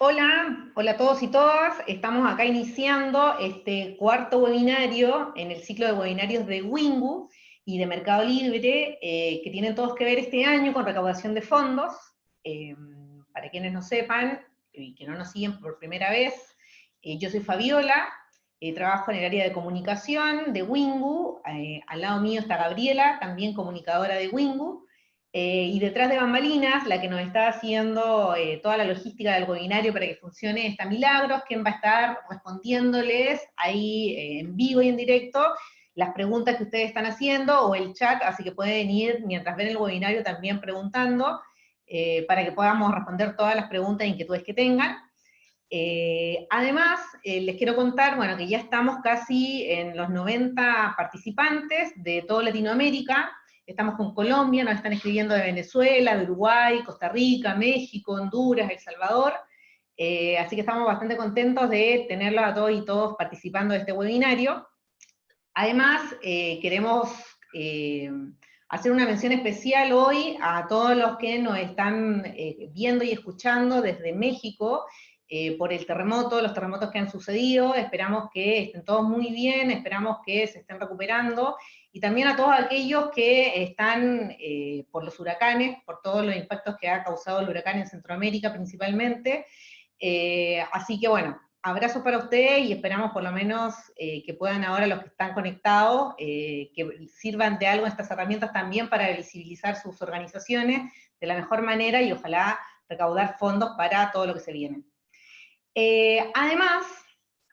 Hola a todos y todas. Estamos acá iniciando este cuarto webinario en el ciclo de webinarios de Wingu y de Mercado Libre, que tienen todos que ver este año con recaudación de fondos. Para quienes no sepan y que no nos siguen por primera vez, yo soy Fabiola, trabajo en el área de comunicación de Wingu. Al lado mío está Gabriela, también comunicadora de Wingu. Y detrás de bambalinas, la que nos está haciendo toda la logística del webinario para que funcione está Milagros, quien va a estar respondiéndoles ahí en vivo y en directo las preguntas que ustedes están haciendo, o el chat, así que pueden ir mientras ven el webinario también preguntando, para que podamos responder todas las preguntas e inquietudes que tengan. Además, les quiero contar, bueno, que ya estamos casi en los 90 participantes de toda Latinoamérica. Estamos con Colombia, nos están escribiendo de Venezuela, de Uruguay, Costa Rica, México, Honduras, El Salvador. Así que estamos bastante contentos de tenerlos a todos y todos participando de este webinario. Además, queremos hacer una mención especial hoy a todos los que nos están viendo y escuchando desde México, por el terremoto, los terremotos que han sucedido. Esperamos que estén todos muy bien, esperamos que se estén recuperando, y también a todos aquellos que están por los huracanes, por todos los impactos que ha causado el huracán en Centroamérica principalmente. Así que bueno, abrazos para ustedes, y esperamos por lo menos que puedan ahora, los que están conectados, que sirvan de algo estas herramientas también para visibilizar sus organizaciones de la mejor manera, y ojalá recaudar fondos para todo lo que se viene. Además,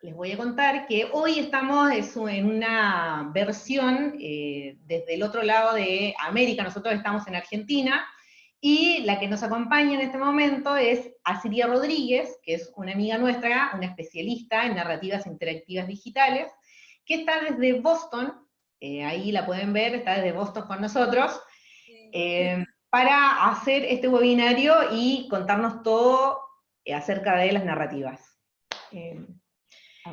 les voy a contar que hoy estamos en una versión desde el otro lado de América. Nosotros estamos en Argentina, y la que nos acompaña en este momento es Asiria Rodríguez, que es una amiga nuestra, una especialista en narrativas interactivas digitales, que está desde Boston. Ahí la pueden ver, está desde Boston con nosotros, para hacer este webinario y contarnos todo acerca de las narrativas.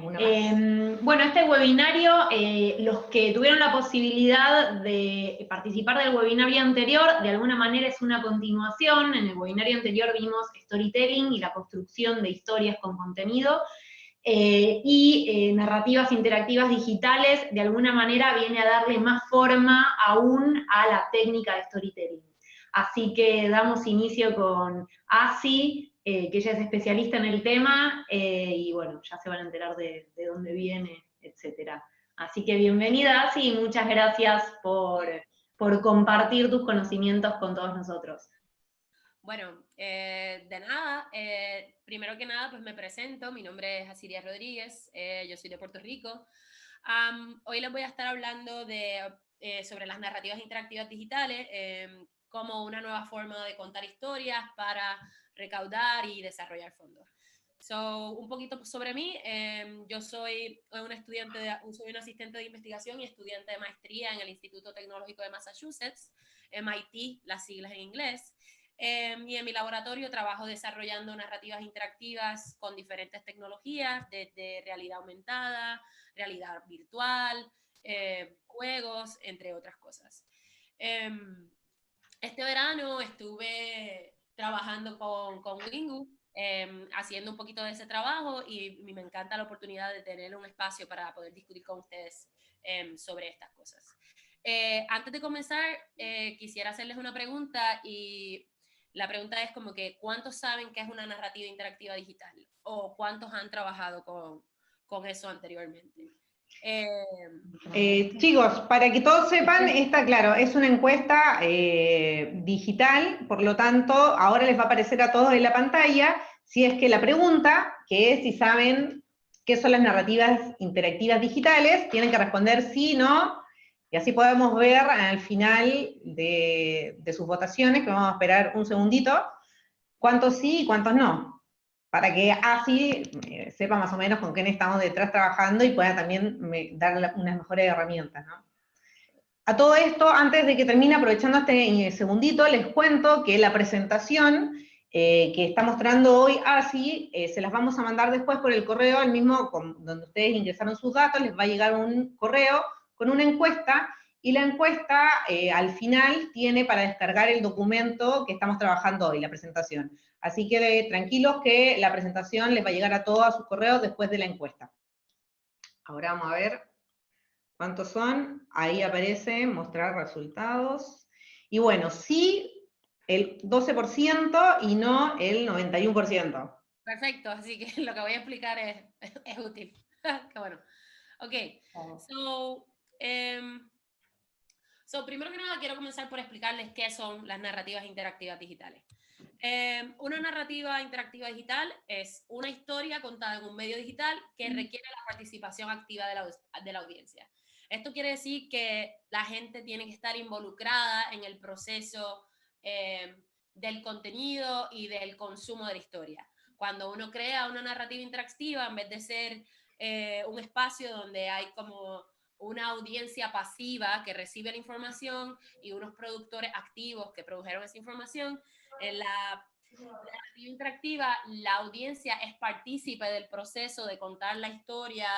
Bueno, este webinario, los que tuvieron la posibilidad de participar del webinario anterior, de alguna manera es una continuación. En el webinario anterior vimos storytelling y la construcción de historias con contenido, y narrativas interactivas digitales, de alguna manera viene a darle más forma aún a la técnica de storytelling. Así que damos inicio con Asi, que ella es especialista en el tema, y bueno, ya se van a enterar de dónde viene, etc. Así que bienvenida, Asi, y muchas gracias por compartir tus conocimientos con todos nosotros. Bueno, de nada, primero que nada, pues me presento, mi nombre es Asiria Rodríguez, yo soy de Puerto Rico. Hoy les voy a estar hablando sobre las narrativas interactivas digitales, como una nueva forma de contar historias para recaudar y desarrollar fondos. Un poquito sobre mí, yo soy una asistente de investigación y estudiante de maestría en el Instituto Tecnológico de Massachusetts, MIT, las siglas en inglés. Y en mi laboratorio trabajo desarrollando narrativas interactivas con diferentes tecnologías, desde realidad aumentada, realidad virtual, juegos, entre otras cosas. Este verano estuve trabajando con Wingu, haciendo un poquito de ese trabajo, y me encanta la oportunidad de tener un espacio para poder discutir con ustedes sobre estas cosas. Antes de comenzar, quisiera hacerles una pregunta, y la pregunta es como que ¿cuántos saben qué es una narrativa interactiva digital? ¿O cuántos han trabajado con eso anteriormente? Chicos, para que todos sepan, esta, claro, es una encuesta digital, por lo tanto, ahora les va a aparecer a todos en la pantalla, si es que la pregunta, que es si saben qué son las narrativas interactivas digitales, tienen que responder sí, no, y así podemos ver al final de sus votaciones, que vamos a esperar un segundito, cuántos sí y cuántos no, para que así sepa más o menos con quién estamos detrás trabajando y pueda también dar unas mejores herramientas, ¿no? A todo esto, antes de que termine, aprovechando este segundito, les cuento que la presentación que está mostrando hoy Asi, se las vamos a mandar después por el correo, el mismo donde ustedes ingresaron sus datos, les va a llegar un correo con una encuesta, y la encuesta al final tiene para descargar el documento que estamos trabajando hoy, la presentación. Así que tranquilos que la presentación les va a llegar a todos a sus correos después de la encuesta. Ahora vamos a ver cuántos son. Ahí aparece mostrar resultados. Y bueno, sí, el 12% y no el 91%. Perfecto, así que lo que voy a explicar es útil. Qué bueno. Ok, primero que nada quiero comenzar por explicarles qué son las narrativas interactivas digitales. Una narrativa interactiva digital es una historia contada en un medio digital que requiere la participación activa de la audiencia. Esto quiere decir que la gente tiene que estar involucrada en el proceso del contenido y del consumo de la historia. Cuando uno crea una narrativa interactiva, en vez de ser un espacio donde hay como una audiencia pasiva que recibe la información y unos productores activos que produjeron esa información, en la narrativa interactiva, la audiencia es partícipe del proceso de contar la historia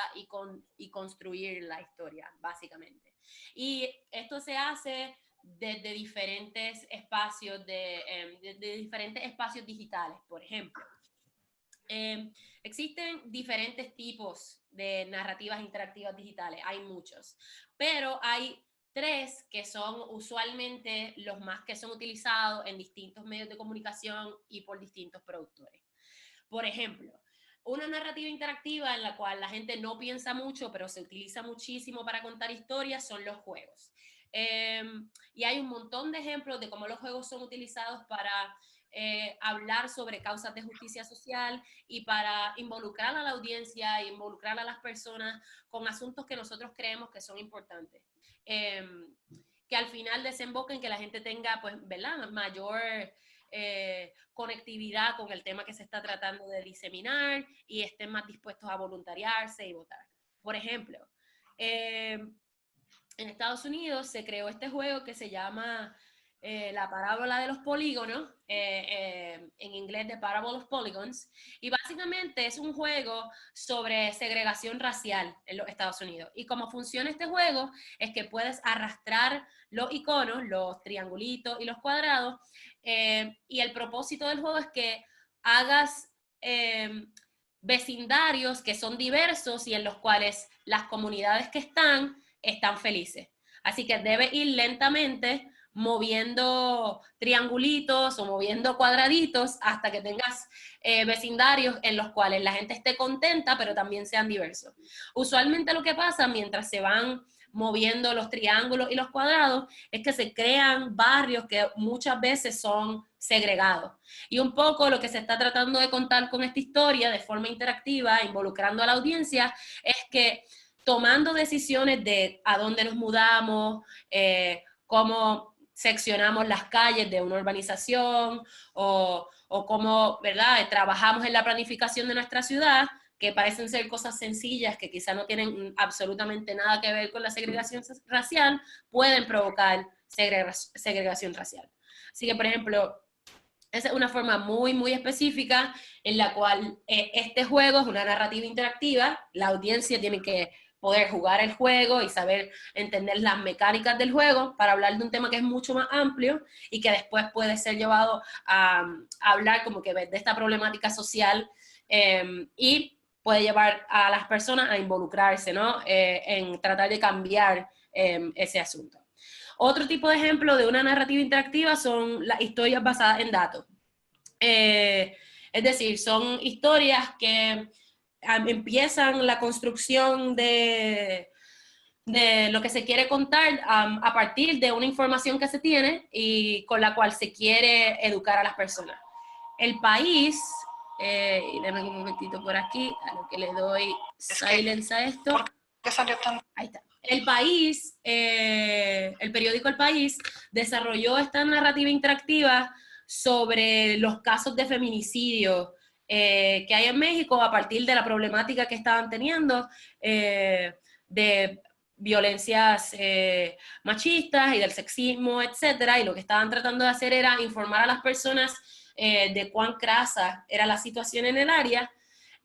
y construir la historia, básicamente. Y esto se hace desde diferentes espacios, de diferentes espacios digitales, por ejemplo. Existen diferentes tipos de narrativas interactivas digitales, hay muchos, pero hay 3 que son usualmente los más que son utilizados en distintos medios de comunicación y por distintos productores. Por ejemplo, una narrativa interactiva en la cual la gente no piensa mucho, pero se utiliza muchísimo para contar historias, son los juegos. Y hay un montón de ejemplos de cómo los juegos son utilizados para hablar sobre causas de justicia social y para involucrar a la audiencia e involucrar a las personas con asuntos que nosotros creemos que son importantes. Que al final desemboquen que la gente tenga, pues, ¿verdad?, mayor conectividad con el tema que se está tratando de diseminar y estén más dispuestos a voluntariarse y votar. Por ejemplo, en Estados Unidos se creó este juego que se llama la parábola de los polígonos, en inglés The Parable of Polygons, y básicamente es un juego sobre segregación racial en los Estados Unidos. Y cómo funciona este juego es que puedes arrastrar los iconos, los triangulitos y los cuadrados, y el propósito del juego es que hagas vecindarios que son diversos y en los cuales las comunidades que están felices. Así que debe ir lentamente moviendo triangulitos o moviendo cuadraditos hasta que tengas vecindarios en los cuales la gente esté contenta, pero también sean diversos. Usualmente lo que pasa mientras se van moviendo los triángulos y los cuadrados es que se crean barrios que muchas veces son segregados. Y un poco lo que se está tratando de contar con esta historia de forma interactiva, involucrando a la audiencia, es que tomando decisiones de a dónde nos mudamos, cómo seccionamos las calles de una urbanización o cómo, ¿verdad?, trabajamos en la planificación de nuestra ciudad, que parecen ser cosas sencillas que quizá no tienen absolutamente nada que ver con la segregación racial, pueden provocar segregación racial. Así que, por ejemplo, esa es una forma muy, muy específica en la cual este juego es una narrativa interactiva, la audiencia tiene que poder jugar el juego y saber entender las mecánicas del juego para hablar de un tema que es mucho más amplio y que después puede ser llevado a hablar como que de esta problemática social y puede llevar a las personas a involucrarse, ¿no?, en tratar de cambiar ese asunto. Otro tipo de ejemplo de una narrativa interactiva son las historias basadas en datos. Es decir, son historias que empiezan la construcción de lo que se quiere contar a partir de una información que se tiene y con la cual se quiere educar a las personas. El país, y déjame un momentito por aquí, a lo que le doy silence a esto. ¿Por qué salió tan? Ahí está. El país, el periódico El País, desarrolló esta narrativa interactiva sobre los casos de feminicidio que hay en México a partir de la problemática que estaban teniendo de violencias machistas y del sexismo, etcétera, y lo que estaban tratando de hacer era informar a las personas de cuán crasa era la situación en el área,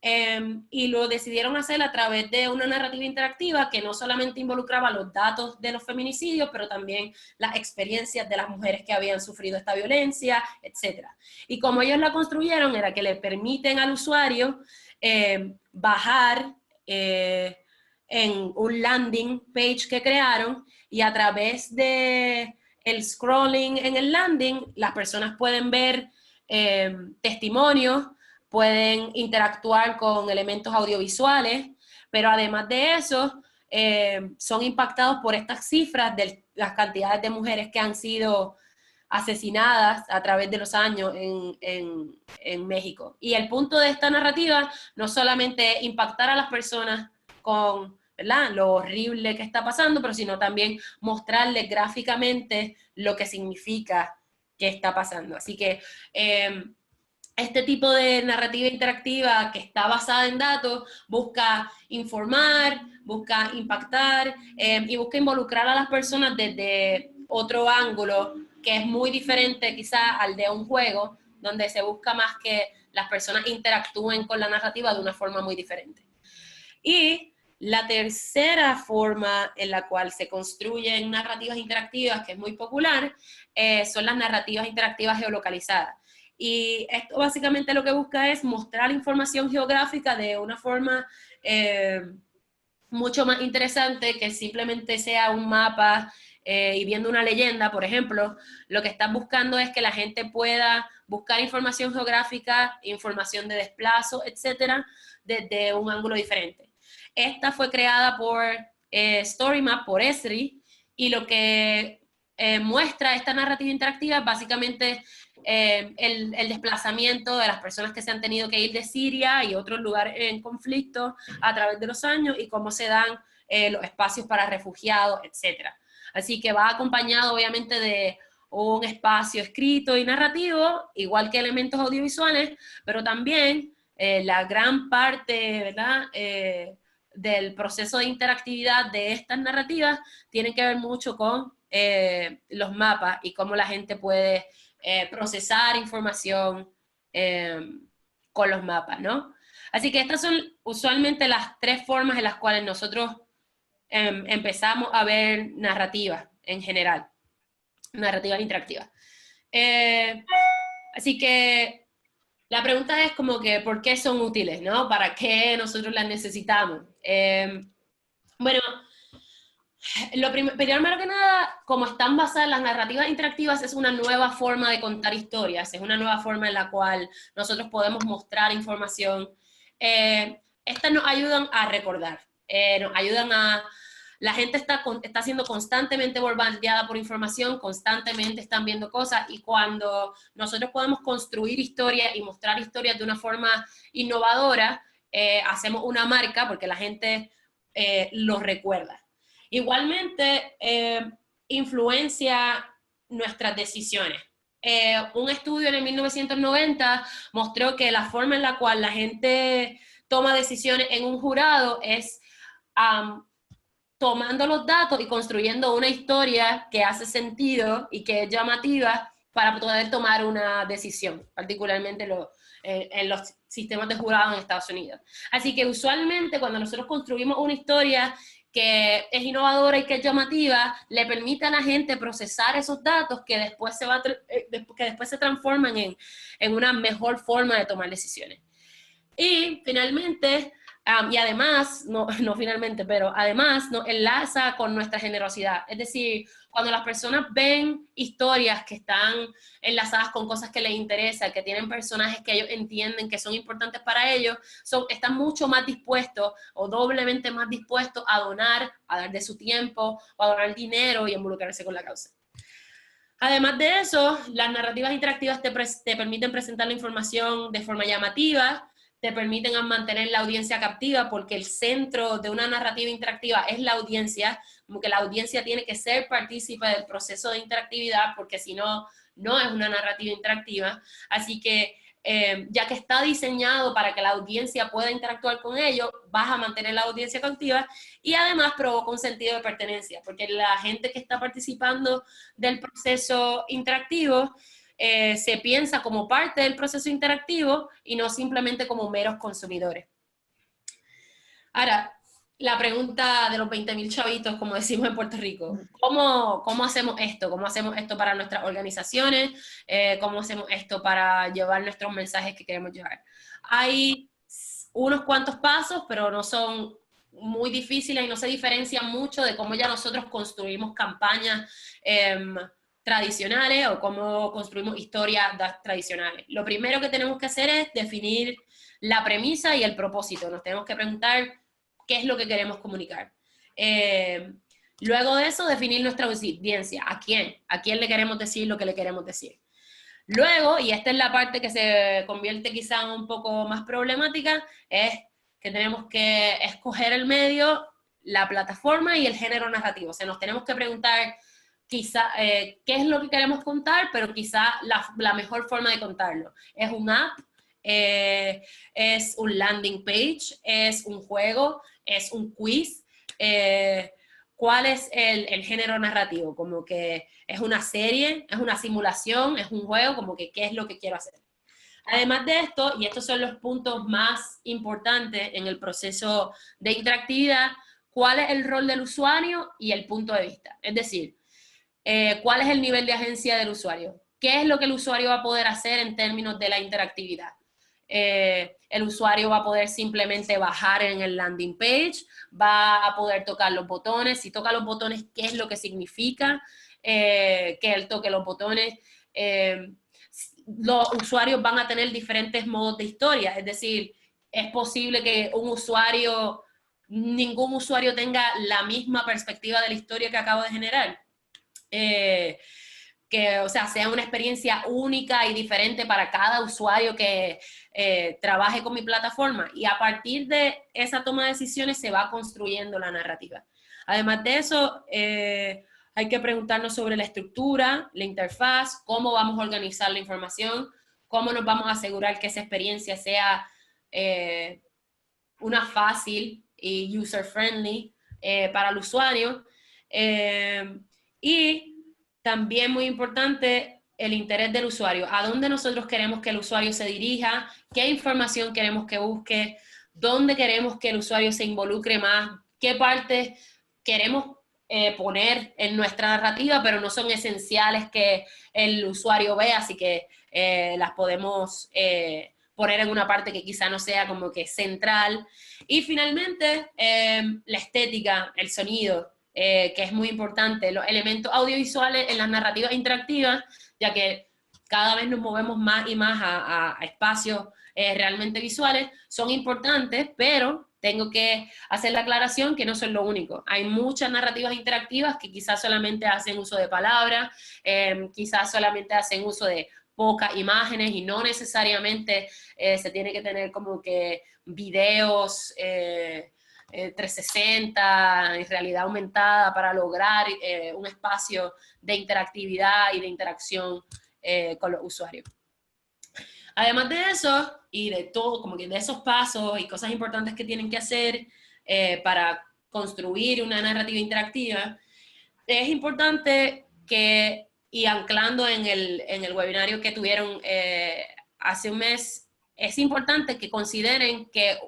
y lo decidieron hacer a través de una narrativa interactiva que no solamente involucraba los datos de los feminicidios, pero también las experiencias de las mujeres que habían sufrido esta violencia, etc. Y como ellos la construyeron, era que le permiten al usuario bajar en un landing page que crearon, y a través de el scrolling en el landing, las personas pueden ver testimonios, pueden interactuar con elementos audiovisuales, pero además de eso, son impactados por estas cifras de las cantidades de mujeres que han sido asesinadas a través de los años en México. Y el punto de esta narrativa no solamente es impactar a las personas con, ¿verdad?, lo horrible que está pasando, pero sino también mostrarles gráficamente lo que significa que está pasando. Así que este tipo de narrativa interactiva que está basada en datos busca informar, busca impactar y busca involucrar a las personas desde otro ángulo que es muy diferente quizá al de un juego, donde se busca más que las personas interactúen con la narrativa de una forma muy diferente. Y la tercera forma en la cual se construyen narrativas interactivas, que es muy popular, son las narrativas interactivas geolocalizadas. Y esto básicamente lo que busca es mostrar información geográfica de una forma mucho más interesante que simplemente sea un mapa y viendo una leyenda, por ejemplo. Lo que están buscando es que la gente pueda buscar información geográfica, información de desplazo, etcétera, desde un ángulo diferente. Esta fue creada por StoryMap, por Esri, y lo que muestra esta narrativa interactiva es básicamente el desplazamiento de las personas que se han tenido que ir de Siria y otros lugares en conflicto a través de los años, y cómo se dan los espacios para refugiados, etc. Así que va acompañado obviamente de un espacio escrito y narrativo, igual que elementos audiovisuales, pero también la gran parte, ¿verdad?, del proceso de interactividad de estas narrativas tiene que ver mucho con los mapas y cómo la gente puede procesar información con los mapas, ¿no? Así que estas son usualmente las tres formas en las cuales nosotros empezamos a ver narrativas en general, narrativas interactivas. Así que la pregunta es como que, ¿por qué son útiles, no? ¿Para qué nosotros las necesitamos? Bueno, primero que nada, como están basadas las narrativas interactivas, es una nueva forma de contar historias, es una nueva forma en la cual nosotros podemos mostrar información. Estas nos ayudan a recordar, nos ayudan a... La gente está siendo constantemente bombardeada por información, constantemente están viendo cosas, y cuando nosotros podemos construir historias y mostrar historias de una forma innovadora, hacemos una marca porque la gente lo recuerda. Igualmente, influencia nuestras decisiones. Un estudio en el 1990 mostró que la forma en la cual la gente toma decisiones en un jurado es tomando los datos y construyendo una historia que hace sentido y que es llamativa para poder tomar una decisión, particularmente en los sistemas de jurado en Estados Unidos. Así que usualmente cuando nosotros construimos una historia que es innovadora y que es llamativa, le permite a la gente procesar esos datos que después se transforman en una mejor forma de tomar decisiones. Y finalmente, y además, no finalmente, pero además nos enlaza con nuestra generosidad. Es decir, cuando las personas ven historias que están enlazadas con cosas que les interesan, que tienen personajes que ellos entienden que son importantes para ellos, están mucho más dispuestos o doblemente más dispuestos a donar, a dar de su tiempo, o a donar dinero y involucrarse con la causa. Además de eso, las narrativas interactivas te permiten presentar la información de forma llamativa, te permiten mantener la audiencia captiva, porque el centro de una narrativa interactiva es la audiencia, como que la audiencia tiene que ser partícipe del proceso de interactividad, porque si no, no es una narrativa interactiva. Así que ya que está diseñado para que la audiencia pueda interactuar con ello, vas a mantener la audiencia cautiva, y además provoca un sentido de pertenencia, porque la gente que está participando del proceso interactivo se piensa como parte del proceso interactivo y no simplemente como meros consumidores. Ahora, la pregunta de los 20.000 chavitos, como decimos en Puerto Rico, ¿cómo hacemos esto? ¿Cómo hacemos esto para nuestras organizaciones? ¿Cómo hacemos esto para llevar nuestros mensajes que queremos llevar? Hay unos cuantos pasos, pero no son muy difíciles y no se diferencian mucho de cómo ya nosotros construimos campañas tradicionales o cómo construimos historias tradicionales. Lo primero que tenemos que hacer es definir la premisa y el propósito. Nos tenemos que preguntar qué es lo que queremos comunicar. Luego de eso, definir nuestra audiencia. ¿A quién? ¿A quién le queremos decir lo que le queremos decir? Luego, y esta es la parte que se convierte quizá en un poco más problemática, es que tenemos que escoger el medio, la plataforma y el género narrativo. O sea, nos tenemos que preguntar quizá qué es lo que queremos contar, pero quizá la mejor forma de contarlo. ¿Es un app? ¿Es un landing page? ¿Es un juego? ¿Es un quiz? ¿Cuál es el género narrativo? Como que es una serie, es una simulación, es un juego, como que qué es lo que quiero hacer. Además de esto, y estos son los puntos más importantes en el proceso de interactividad, ¿cuál es el rol del usuario y el punto de vista? Es decir, ¿cuál es el nivel de agencia del usuario? ¿Qué es lo que el usuario va a poder hacer en términos de la interactividad? El usuario va a poder simplemente bajar en el landing page, va a poder tocar los botones. Si toca los botones, ¿qué es lo que significa que él toque los botones? Los usuarios van a tener diferentes modos de historia, es decir, es posible que ningún usuario tenga la misma perspectiva de la historia que acabo de generar. Que, o sea, sea una experiencia única y diferente para cada usuario que trabaje con mi plataforma. Y a partir de esa toma de decisiones se va construyendo la narrativa. Además de eso, hay que preguntarnos sobre la estructura, la interfaz, cómo vamos a organizar la información, cómo nos vamos a asegurar que esa experiencia sea una fácil y user-friendly para el usuario. Y también muy importante, el interés del usuario. ¿A dónde nosotros queremos que el usuario se dirija? ¿Qué información queremos que busque? ¿Dónde queremos que el usuario se involucre más? ¿Qué partes queremos poner en nuestra narrativa, pero no son esenciales que el usuario vea, así que las podemos poner en una parte que quizá no sea como que central? Y finalmente, la estética, el sonido, que es muy importante, los elementos audiovisuales en las narrativas interactivas, ya que cada vez nos movemos más y más a espacios realmente visuales, son importantes, pero tengo que hacer la aclaración que no son lo único. Hay muchas narrativas interactivas que quizás solamente hacen uso de palabras, quizás solamente hacen uso de pocas imágenes y no necesariamente se tiene que tener como que videos 360 en realidad aumentada para lograr un espacio de interactividad y de interacción con los usuarios. Además de eso, y de todo, como que de esos pasos y cosas importantes que tienen que hacer para construir una narrativa interactiva, es importante que, y anclando en el webinario que tuvieron hace un mes, es importante que consideren que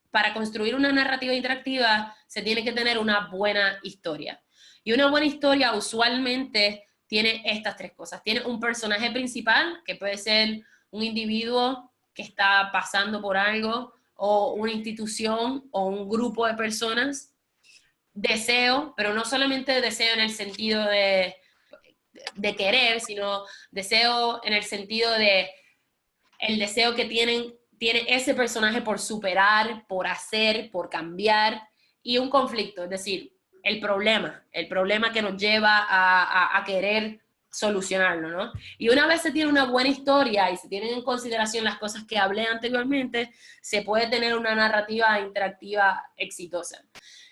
para construir una narrativa interactiva se tiene que tener una buena historia. Y una buena historia usualmente tiene estas tres cosas. Tiene un personaje principal, que puede ser un individuo que está pasando por algo, o una institución, o un grupo de personas. Deseo, pero no solamente deseo en el sentido de querer, sino deseo en el sentido de el deseo que tiene ese personaje por superar, por hacer, por cambiar, y un conflicto, es decir, el problema que nos lleva a querer solucionarlo, ¿no? Y una vez se tiene una buena historia y se tienen en consideración las cosas que hablé anteriormente, se puede tener una narrativa interactiva exitosa.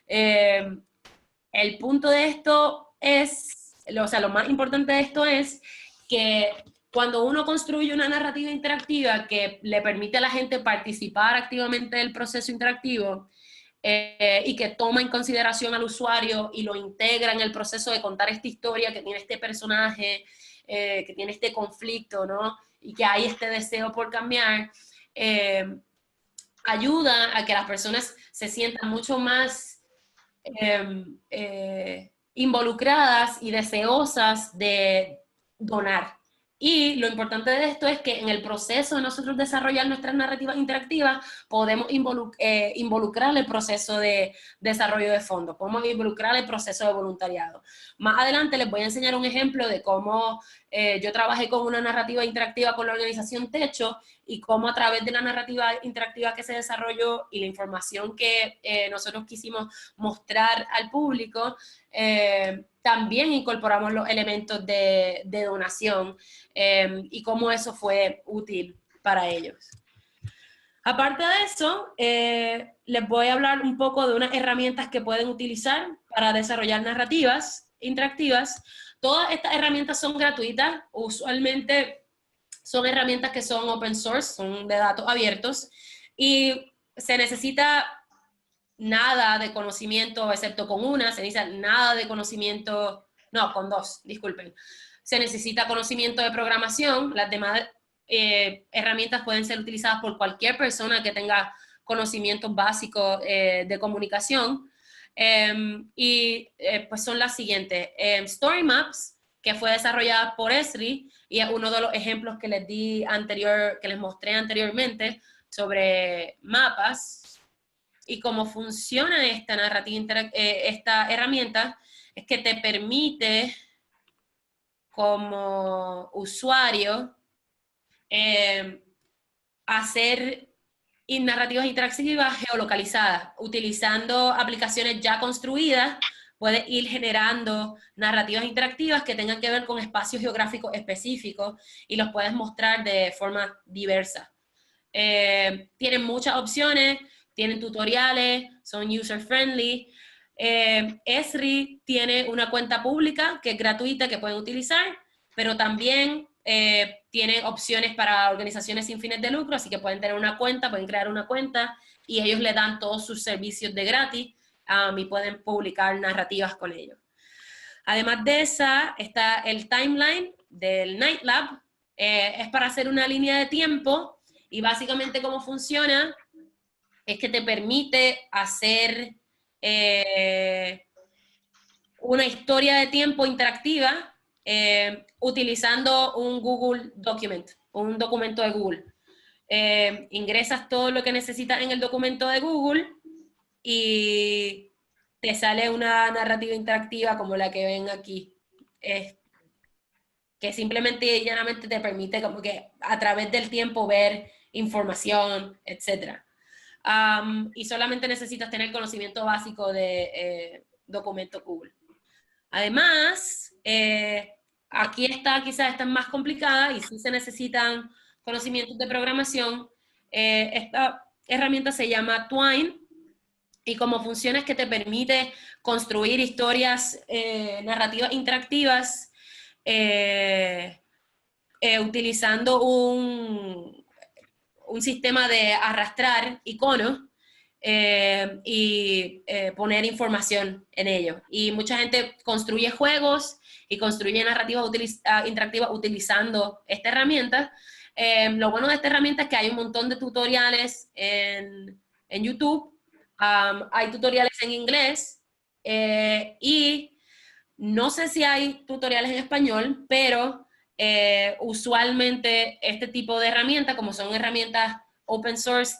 El punto de esto es, o sea, lo más importante de esto es que cuando uno construye una narrativa interactiva que le permite a la gente participar activamente del proceso interactivo y que toma en consideración al usuario y lo integra en el proceso de contar esta historia que tiene este personaje que tiene este conflicto, ¿no? Y que hay este deseo por cambiar, ayuda a que las personas se sientan mucho más involucradas y deseosas de donar. Y lo importante de esto es que en el proceso de nosotros desarrollar nuestras narrativas interactivas, podemos involucrar el proceso de desarrollo de fondos, podemos involucrar el proceso de voluntariado. Más adelante les voy a enseñar un ejemplo de cómo yo trabajé con una narrativa interactiva con la organización Techo y cómo a través de la narrativa interactiva que se desarrolló y la información que nosotros quisimos mostrar al público, también incorporamos los elementos de donación y cómo eso fue útil para ellos. Aparte de eso, les voy a hablar un poco de unas herramientas que pueden utilizar para desarrollar narrativas interactivas. Todas estas herramientas son gratuitas, usualmente son herramientas que son open source, son de datos abiertos, y se necesita nada de conocimiento, excepto con una, se necesita nada de conocimiento, no, con dos, disculpen. Se necesita conocimiento de programación, las demás herramientas pueden ser utilizadas por cualquier persona que tenga conocimientos básicos de comunicación, pues son las siguientes. Story Maps, que fue desarrollada por Esri, y es uno de los ejemplos que les que les mostré anteriormente sobre mapas. Y cómo funciona esta narrativa, esta herramienta, es que te permite, como usuario, hacer narrativas interactivas geolocalizadas. Utilizando aplicaciones ya construidas, puedes ir generando narrativas interactivas que tengan que ver con espacios geográficos específicos y los puedes mostrar de forma diversa. Tienen muchas opciones, tienen tutoriales, son user-friendly. Esri tiene una cuenta pública que es gratuita que pueden utilizar, pero también tiene opciones para organizaciones sin fines de lucro, así que pueden tener una cuenta, pueden crear una cuenta y ellos le dan todos sus servicios de gratis y pueden publicar narrativas con ellos. Además de esa, está el timeline del Night Lab, es para hacer una línea de tiempo y básicamente cómo funciona es que te permite hacer una historia de tiempo interactiva utilizando un Google Document, un documento de Google. Ingresas todo lo que necesitas en el documento de Google y te sale una narrativa interactiva como la que ven aquí, que simplemente y llanamente te permite como que a través del tiempo ver información, etc. Y solamente necesitas tener conocimiento básico de documento Google. Además, aquí quizás esta es más complicada y sí se necesitan conocimientos de programación. Esta herramienta se llama Twine y cómo funciona es que te permite construir historias narrativas interactivas utilizando un sistema de arrastrar iconos y poner información en ellos. Y mucha gente construye juegos y construye narrativas interactivas utilizando esta herramienta. Lo bueno de esta herramienta es que hay un montón de tutoriales en YouTube. Hay tutoriales en inglés y no sé si hay tutoriales en español, pero usualmente este tipo de herramientas, como son herramientas open source,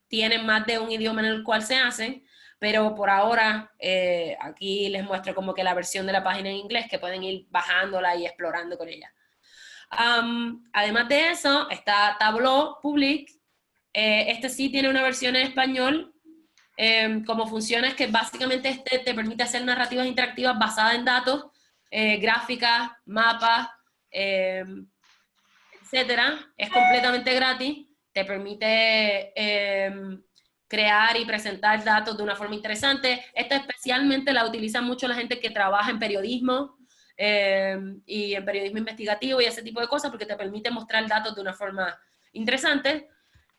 tienen más de un idioma en el cual se hacen, pero por ahora aquí les muestro como que la versión de la página en inglés, que pueden ir bajándola y explorando con ella. Además de eso, está Tableau Public. Este sí tiene una versión en español. Cómo funciona es que básicamente te permite hacer narrativas interactivas basadas en datos, gráficas, mapas, etcétera. Es completamente gratis, te permite crear y presentar datos de una forma interesante. Esta especialmente la utiliza mucho la gente que trabaja en periodismo y en periodismo investigativo y ese tipo de cosas, porque te permite mostrar datos de una forma interesante.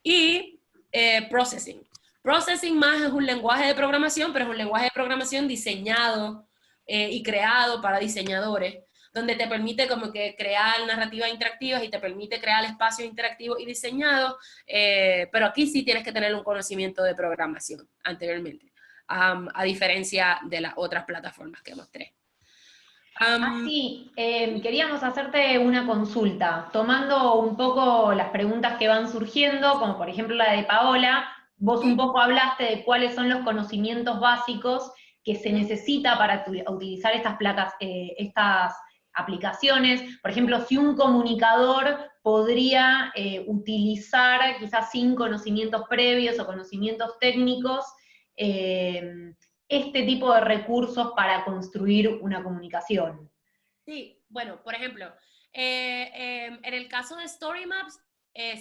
Y processing. Processing más es un lenguaje de programación, pero es un lenguaje de programación diseñado y creado para diseñadores, donde te permite como que crear narrativas interactivas y te permite crear espacios interactivos y diseñados, pero aquí sí tienes que tener un conocimiento de programación anteriormente, a diferencia de las otras plataformas que mostré. Sí, queríamos hacerte una consulta, tomando un poco las preguntas que van surgiendo, como por ejemplo la de Paola, vos un poco hablaste de cuáles son los conocimientos básicos que se necesita para utilizar estas estas aplicaciones. Por ejemplo, si un comunicador podría utilizar quizás sin conocimientos previos o conocimientos técnicos, este tipo de recursos para construir una comunicación. Sí, bueno, por ejemplo, en el caso de Story Maps,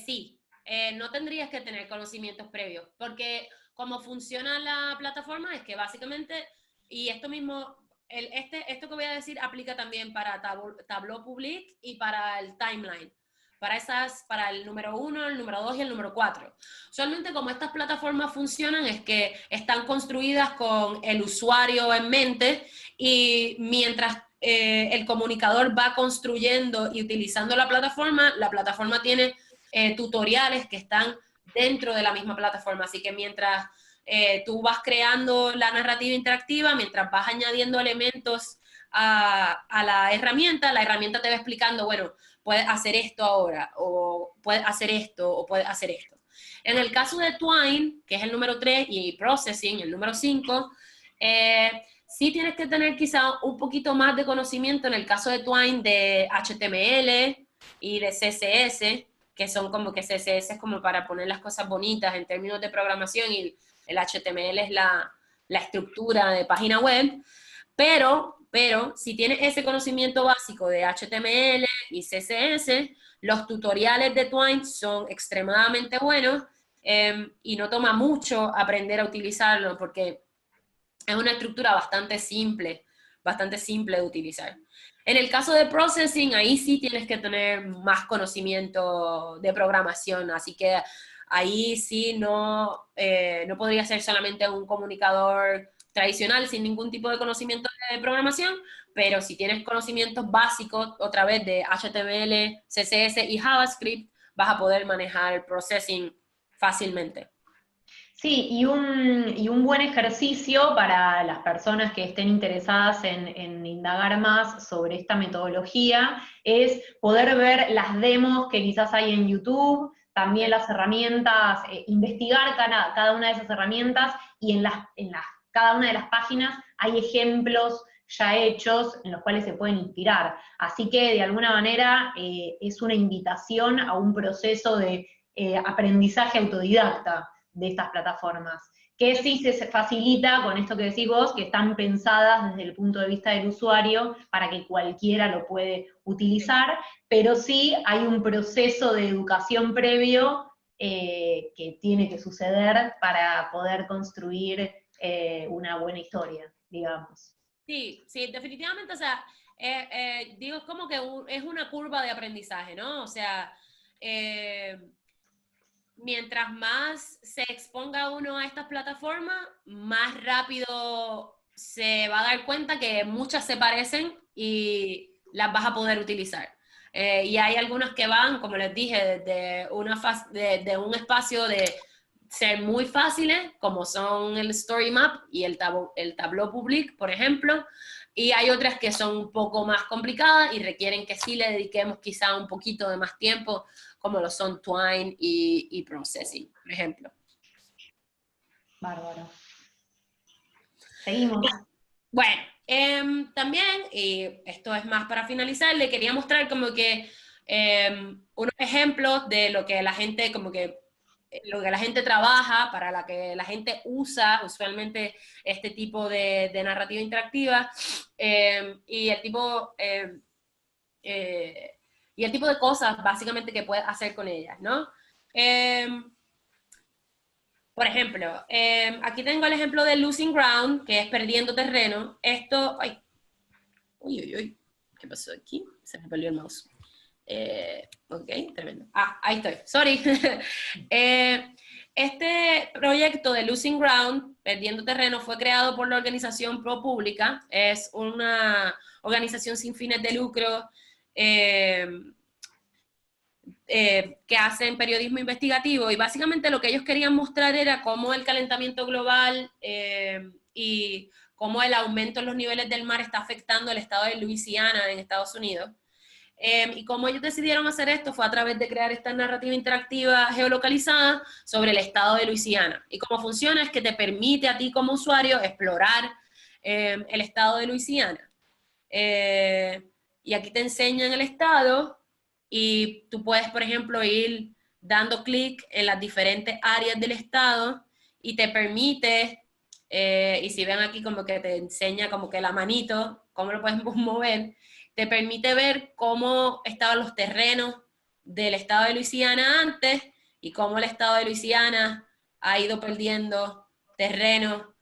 sí, no tendrías que tener conocimientos previos, porque como funciona la plataforma es que básicamente, y esto mismo, esto que voy a decir aplica también para Tableau Public y para el timeline, para el número 1, el número 2 y el número 4. Usualmente como estas plataformas funcionan es que están construidas con el usuario en mente y mientras el comunicador va construyendo y utilizando la plataforma tiene tutoriales que están dentro de la misma plataforma, así que mientras tú vas creando la narrativa interactiva, mientras vas añadiendo elementos a la herramienta te va explicando, bueno, puedes hacer esto ahora, o puedes hacer esto, o puedes hacer esto. En el caso de Twine, que es el número 3, y Processing, el número 5, sí tienes que tener quizá un poquito más de conocimiento en el caso de Twine de HTML y de CSS, que son como que CSS es como para poner las cosas bonitas en términos de programación y el HTML es la estructura de página web, pero si tienes ese conocimiento básico de HTML y CSS, los tutoriales de Twine son extremadamente buenos y no toma mucho aprender a utilizarlo porque es una estructura bastante simple de utilizar. En el caso de processing, ahí sí tienes que tener más conocimiento de programación, así que ahí sí no podría ser solamente un comunicador tradicional sin ningún tipo de conocimiento de programación, pero si tienes conocimientos básicos, otra vez de HTML, CSS y JavaScript, vas a poder manejar el processing fácilmente. Sí, y un buen ejercicio para las personas que estén interesadas en indagar más sobre esta metodología es poder ver las demos que quizás hay en YouTube, también las herramientas, investigar cada una de esas herramientas y en cada una de las páginas hay ejemplos ya hechos en los cuales se pueden inspirar. Así que de alguna manera es una invitación a un proceso de aprendizaje autodidacta de estas plataformas, que sí se facilita con esto que decís vos, que están pensadas desde el punto de vista del usuario para que cualquiera lo puede utilizar, pero sí hay un proceso de educación previo que tiene que suceder para poder construir una buena historia, digamos. Sí, sí, definitivamente, o sea, digo, es como que es una curva de aprendizaje, ¿no? O sea, mientras más se exponga uno a estas plataformas, más rápido se va a dar cuenta que muchas se parecen y las vas a poder utilizar. Y hay algunas que van, como les dije, desde un espacio de ser muy fáciles, como son el Story Map y el Tableau Public, por ejemplo, y hay otras que son un poco más complicadas y requieren que sí le dediquemos quizá un poquito de más tiempo, como lo son Twine y Processing, por ejemplo. Bárbaro. Seguimos. Bueno, también, y esto es más para finalizar, le quería mostrar como que unos ejemplos de lo que la gente trabaja, para la que la gente usa usualmente este tipo de narrativa interactiva, y el tipo de cosas básicamente que puedes hacer con ellas, ¿no? Por ejemplo, aquí tengo el ejemplo de losing ground, que es perdiendo terreno. Esto, ay, uy, ¿qué pasó aquí? Se me perdió el mouse. Ok, tremendo. Ah, ahí estoy, sorry. Este proyecto de Losing Ground, Perdiendo Terreno, fue creado por la organización ProPublica. Es una organización sin fines de lucro que hacen periodismo investigativo, y básicamente lo que ellos querían mostrar era cómo el calentamiento global y cómo el aumento en los niveles del mar está afectando el estado de Luisiana en Estados Unidos. Y cómo ellos decidieron hacer esto fue a través de crear esta narrativa interactiva geolocalizada sobre el estado de Luisiana. Y cómo funciona es que te permite a ti como usuario explorar el estado de Luisiana. Y aquí te enseñan el estado, y tú puedes, por ejemplo, ir dando clic en las diferentes áreas del estado, y te permite, y si ven aquí como que te enseña como que la manito, cómo lo puedes mover, te permite ver cómo estaban los terrenos del estado de Luisiana antes, y cómo el estado de Luisiana ha ido perdiendo terreno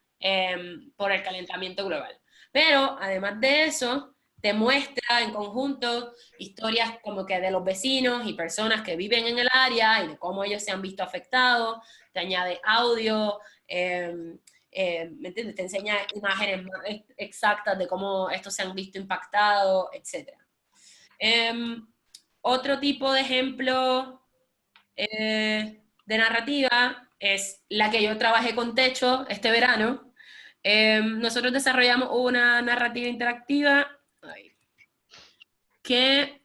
por el calentamiento global. Pero, además de eso, te muestra en conjunto historias como que de los vecinos y personas que viven en el área y de cómo ellos se han visto afectados. Te añade audio, ¿me entiendes? Te enseña imágenes más exactas de cómo estos se han visto impactados, etc. Otro tipo de ejemplo de narrativa es la que yo trabajé con Techo este verano. Nosotros desarrollamos una narrativa interactiva que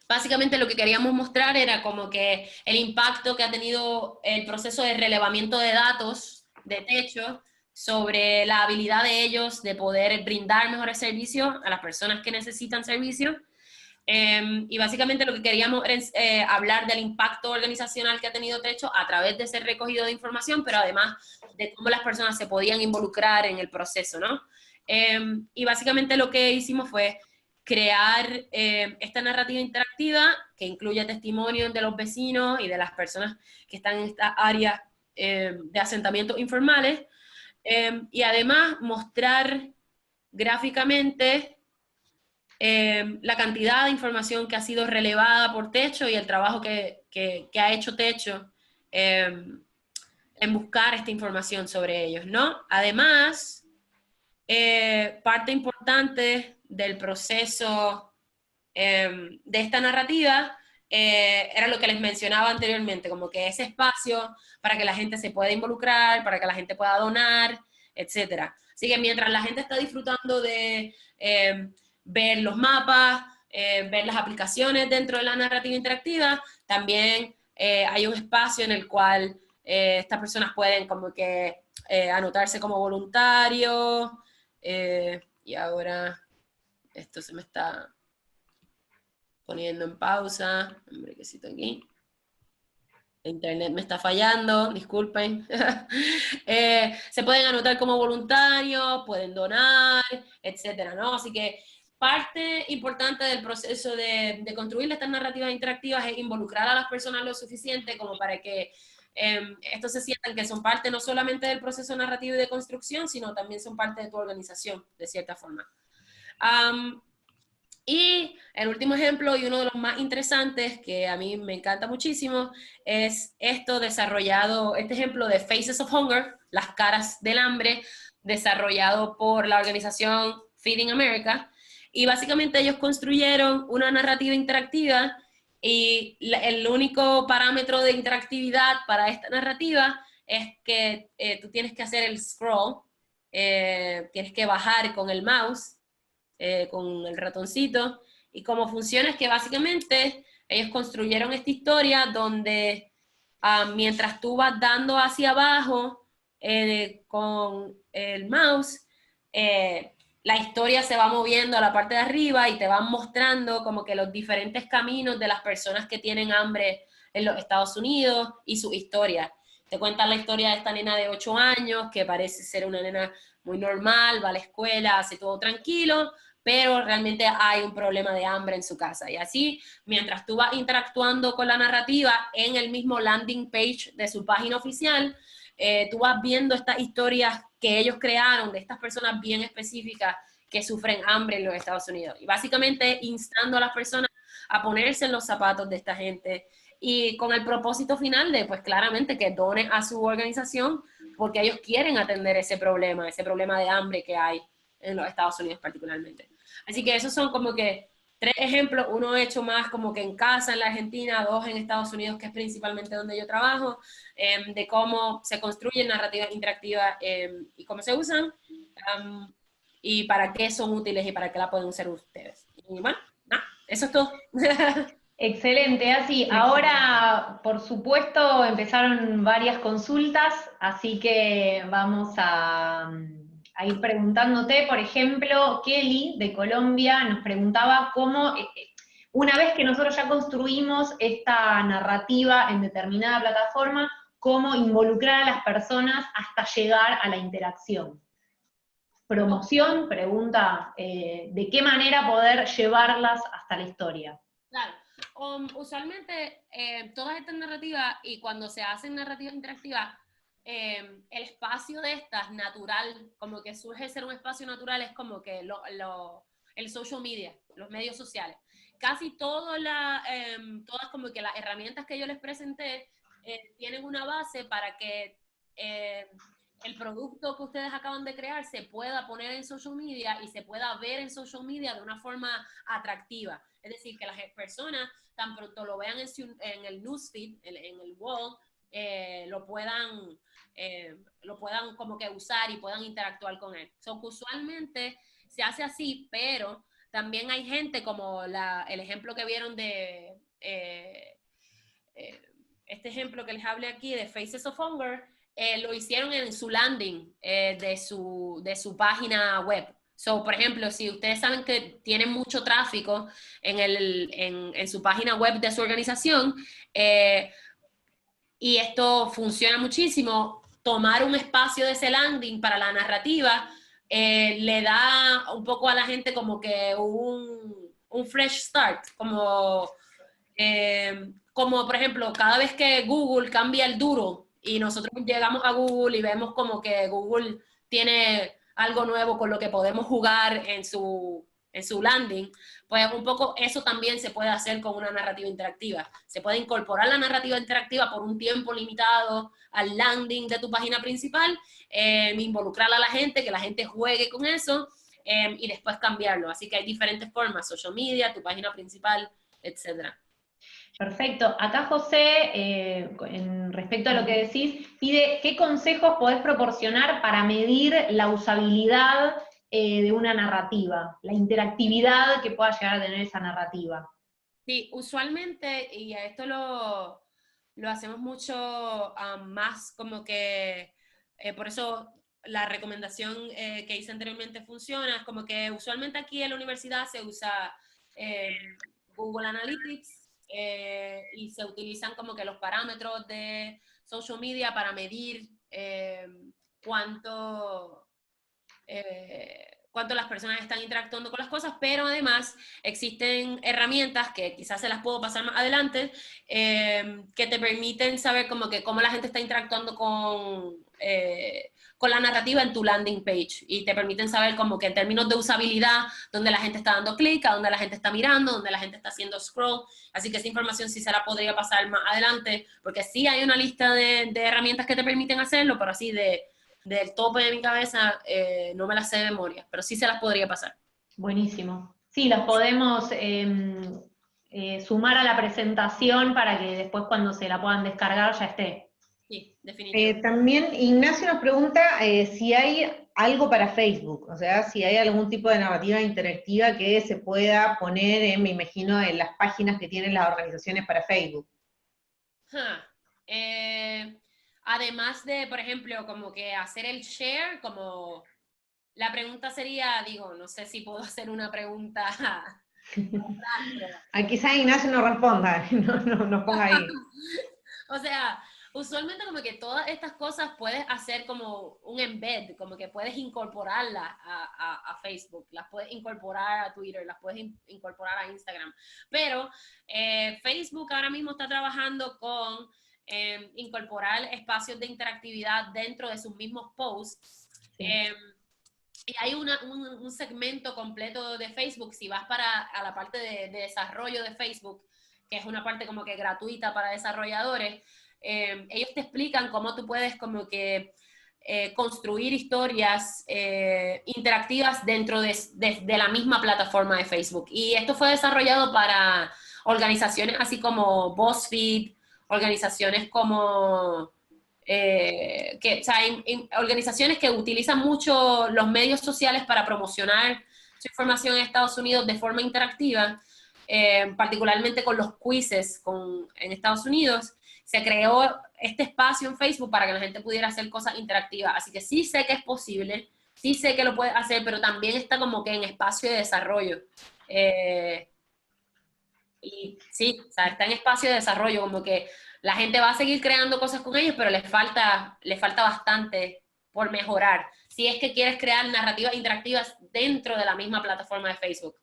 básicamente lo que queríamos mostrar era como que el impacto que ha tenido el proceso de relevamiento de datos de Techo sobre la habilidad de ellos de poder brindar mejores servicios a las personas que necesitan servicios. Y básicamente lo que queríamos era hablar del impacto organizacional que ha tenido Techo a través de ese recogido de información, pero además de cómo las personas se podían involucrar en el proceso, ¿no? Y básicamente lo que hicimos fue crear esta narrativa interactiva que incluye testimonios de los vecinos y de las personas que están en esta área de asentamientos informales, y además mostrar gráficamente la cantidad de información que ha sido relevada por Techo y el trabajo que ha hecho Techo en buscar esta información sobre ellos, ¿no? Además, parte importante del proceso de esta narrativa era lo que les mencionaba anteriormente, como que ese espacio para que la gente se pueda involucrar, para que la gente pueda donar, etc. Así que mientras la gente está disfrutando de ver los mapas, ver las aplicaciones dentro de la narrativa interactiva, también hay un espacio en el cual estas personas pueden como que anotarse como voluntarios, y ahora esto se me está poniendo en pausa. Un brequecito aquí. Internet me está fallando, disculpen. Se pueden anotar como voluntarios, pueden donar, etcétera, ¿no? Así que parte importante del proceso de construir estas narrativas interactivas es involucrar a las personas lo suficiente como para que estos se sientan que son parte no solamente del proceso narrativo y de construcción, sino también son parte de tu organización, de cierta forma. Y el último ejemplo, y uno de los más interesantes, que a mí me encanta muchísimo, es este ejemplo de Faces of Hunger, las caras del hambre, desarrollado por la organización Feeding America. Y básicamente ellos construyeron una narrativa interactiva, y el único parámetro de interactividad para esta narrativa es que tú tienes que hacer el scroll, tienes que bajar con el mouse, con el ratoncito, y cómo funciona es que básicamente ellos construyeron esta historia donde mientras tú vas dando hacia abajo con el mouse, la historia se va moviendo a la parte de arriba y te van mostrando como que los diferentes caminos de las personas que tienen hambre en los Estados Unidos y su historia. Te cuentan la historia de esta nena de 8 años, que parece ser una nena muy normal, va a la escuela, hace todo tranquilo, pero realmente hay un problema de hambre en su casa. Y así, mientras tú vas interactuando con la narrativa en el mismo landing page de su página oficial, tú vas viendo estas historias que ellos crearon de estas personas bien específicas que sufren hambre en los Estados Unidos. Y básicamente instando a las personas a ponerse en los zapatos de esta gente y con el propósito final de, pues claramente, que done a su organización porque ellos quieren atender ese problema de hambre que hay en los Estados Unidos particularmente. Así que esos son como que 3 ejemplos, uno hecho más como que en casa en la Argentina, 2 en Estados Unidos, que es principalmente donde yo trabajo, de cómo se construyen narrativas interactivas y cómo se usan, y para qué son útiles y para qué la pueden usar ustedes. Y bueno, eso es todo. Excelente, así. Ahora, por supuesto, empezaron varias consultas, así que vamos a ir preguntándote. Por ejemplo, Kelly de Colombia nos preguntaba cómo, una vez que nosotros ya construimos esta narrativa en determinada plataforma, cómo involucrar a las personas hasta llegar a la interacción. Promoción, pregunta, ¿de qué manera poder llevarlas hasta la historia? Claro. Usualmente todas estas narrativas, y cuando se hacen narrativas interactivas, el espacio de estas natural, como que surge ser un espacio natural, es como que el social media, los medios sociales. Casi todas como que las herramientas que yo les presenté tienen una base para que el producto que ustedes acaban de crear se pueda poner en social media y se pueda ver en social media de una forma atractiva. Es decir, que las personas tan pronto lo vean en el newsfeed, en el wall, lo puedan como que usar y puedan interactuar con él. So, usualmente se hace así, pero también hay gente como el ejemplo que vieron de este ejemplo que les hablé aquí de Faces of Hunger, lo hicieron en su landing de su página web. So, por ejemplo, si ustedes saben que tienen mucho tráfico en su página web de su organización, y esto funciona muchísimo, tomar un espacio de ese landing para la narrativa le da un poco a la gente como que un fresh start, como por ejemplo, cada vez que Google cambia el duro y nosotros llegamos a Google y vemos como que Google tiene algo nuevo con lo que podemos jugar en su landing, pues un poco eso también se puede hacer con una narrativa interactiva. Se puede incorporar la narrativa interactiva por un tiempo limitado al landing de tu página principal, involucrar a la gente, que la gente juegue con eso, y después cambiarlo. Así que hay diferentes formas, social media, tu página principal, etcétera. Perfecto. Acá José, en respecto a lo que decís, pide qué consejos podés proporcionar para medir la usabilidad de una narrativa, la interactividad que pueda llegar a tener esa narrativa. Sí, usualmente, y a esto lo hacemos mucho más como que, por eso la recomendación que hice anteriormente funciona, es como que usualmente aquí en la universidad se usa Google Analytics, y se utilizan como que los parámetros de social media para medir cuánto las personas están interactuando con las cosas, pero además existen herramientas que quizás se las puedo pasar más adelante, que te permiten saber como que cómo la gente está interactuando con la narrativa en tu landing page, y te permiten saber como que en términos de usabilidad, dónde la gente está dando clic, a dónde la gente está mirando, dónde la gente está haciendo scroll. Así que esa información sí se la podría pasar más adelante, porque sí hay una lista de herramientas que te permiten hacerlo, pero así del tope de mi cabeza no me las sé de memoria, pero sí se las podría pasar. Buenísimo. Sí, las podemos sumar a la presentación para que después cuando se la puedan descargar ya esté. Sí, definitivamente. También Ignacio nos pregunta si hay algo para Facebook, o sea, si hay algún tipo de narrativa interactiva que se pueda poner, me imagino, en las páginas que tienen las organizaciones para Facebook. Además de, por ejemplo, como que hacer el share, como la pregunta sería, digo, no sé si puedo hacer una pregunta. Quizá Ignacio no responda, no ponga ahí. O sea, usualmente como que todas estas cosas puedes hacer como un embed, como que puedes incorporarlas a Facebook, las puedes incorporar a Twitter, las puedes incorporar a Instagram. Pero Facebook ahora mismo está trabajando con incorporar espacios de interactividad dentro de sus mismos posts. Sí. Y hay un segmento completo de Facebook, si vas a la parte de desarrollo de Facebook, que es una parte como que gratuita para desarrolladores, ellos te explican cómo tú puedes como que construir historias interactivas dentro de la misma plataforma de Facebook. Y esto fue desarrollado para organizaciones así como BuzzFeed, organizaciones como o sea, organizaciones que utilizan mucho los medios sociales para promocionar su información en Estados Unidos de forma interactiva, particularmente con los quizzes en Estados Unidos. Se creó este espacio en Facebook para que la gente pudiera hacer cosas interactivas. Así que sí sé que es posible, sí sé que lo puedes hacer, pero también está como que en espacio de desarrollo. Y sí, o sea, está en espacio de desarrollo, como que la gente va a seguir creando cosas con ellos, pero les falta bastante por mejorar. Si es que quieres crear narrativas interactivas dentro de la misma plataforma de Facebook.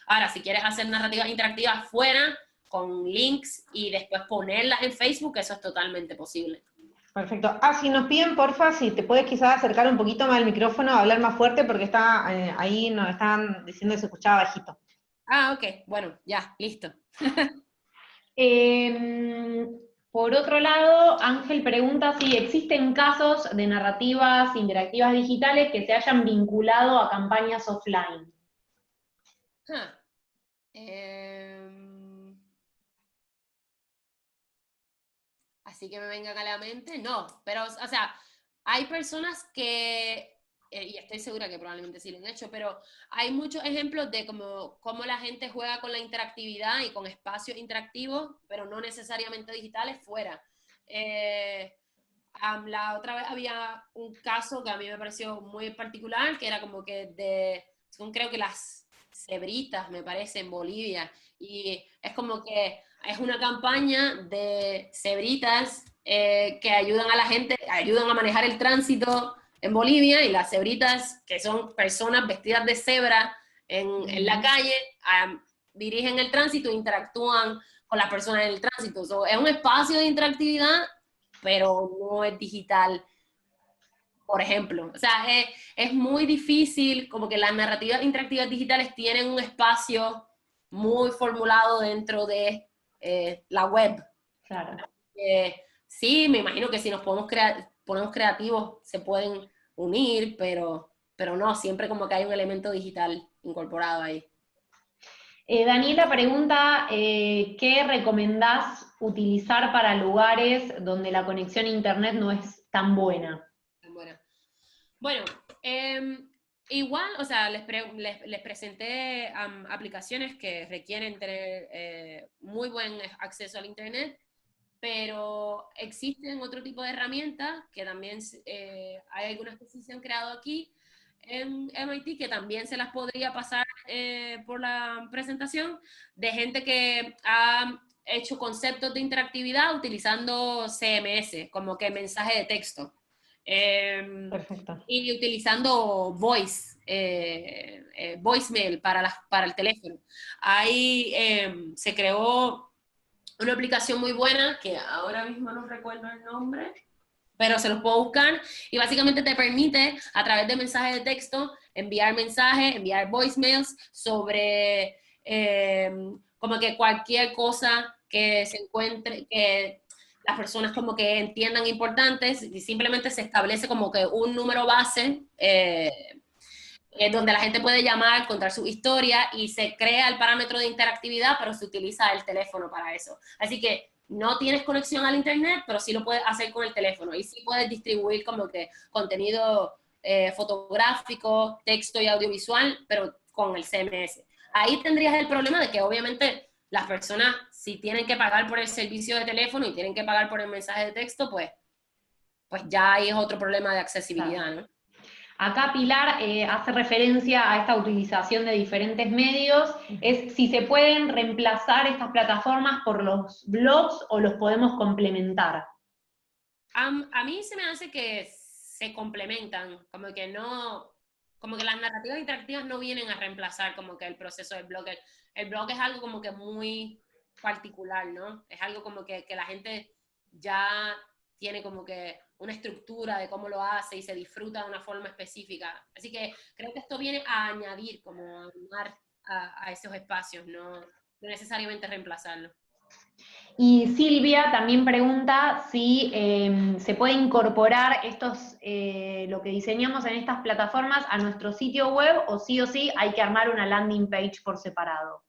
Ahora, si quieres hacer narrativas interactivas fuera, con links y después ponerlas en Facebook, eso es totalmente posible. Perfecto. Si nos piden, porfa, si te puedes quizás acercar un poquito más al micrófono, hablar más fuerte, porque está ahí nos están diciendo que se escuchaba bajito. Ok, bueno, ya, listo. Por otro lado, Ángel pregunta si existen casos de narrativas interactivas digitales que se hayan vinculado a campañas offline. Así que me vengan a la mente, no, pero, o sea, hay personas que, y estoy segura que probablemente sí lo han hecho, pero hay muchos ejemplos de cómo la gente juega con la interactividad y con espacios interactivos, pero no necesariamente digitales, fuera. La otra vez había un caso que a mí me pareció muy particular, que era como que según creo que las cebritas, me parece, en Bolivia, y es como que es una campaña de cebritas que ayudan a la gente, ayudan a manejar el tránsito en Bolivia, y las cebritas, que son personas vestidas de cebra en la calle, dirigen el tránsito e interactúan con las personas en el tránsito. Es un espacio de interactividad, pero no es digital, por ejemplo. O sea, es muy difícil, como que las narrativas interactivas digitales tienen un espacio muy formulado dentro de la web. Claro. Sí, me imagino que si nos ponemos creativos se pueden unir, pero no, siempre como que hay un elemento digital incorporado ahí. Daniela pregunta, ¿qué recomendás utilizar para lugares donde la conexión a internet no es tan buena? Bueno, igual, o sea, les presenté aplicaciones que requieren tener muy buen acceso al internet, pero existen otro tipo de herramientas que también hay algunas que sí se han creado aquí en MIT, que también se las podría pasar por la presentación, de gente que ha hecho conceptos de interactividad utilizando CMS, como que mensaje de texto. Perfecto. Y utilizando voicemail para el teléfono. Ahí se creó una aplicación muy buena, que ahora mismo no recuerdo el nombre, pero se los puedo buscar, y básicamente te permite, a través de mensajes de texto, enviar mensajes, enviar voicemails sobre como que cualquier cosa que se encuentre, que las personas como que entiendan importantes, y simplemente se establece como que un número base donde la gente puede llamar, contar su historia, y se crea el parámetro de interactividad, pero se utiliza el teléfono para eso. Así que no tienes conexión al internet, pero sí lo puedes hacer con el teléfono, y sí puedes distribuir como que contenido fotográfico, texto y audiovisual, pero con el CMS. Ahí tendrías el problema de que obviamente las personas, si tienen que pagar por el servicio de teléfono y tienen que pagar por el mensaje de texto, pues ya ahí es otro problema de accesibilidad, Claro. ¿no? Acá Pilar hace referencia a esta utilización de diferentes medios, es si se pueden reemplazar estas plataformas por los blogs o los podemos complementar. A mí se me hace que se complementan, como que no, como que las narrativas interactivas no vienen a reemplazar como que el proceso del blog. El blog es algo como que muy particular, ¿no? Es algo como que la gente ya tiene como que una estructura de cómo lo hace y se disfruta de una forma específica. Así que creo que esto viene a añadir, como a animar a esos espacios, no necesariamente reemplazarlo. Y Silvia también pregunta si se puede incorporar lo que diseñamos en estas plataformas a nuestro sitio web o sí hay que armar una landing page por separado.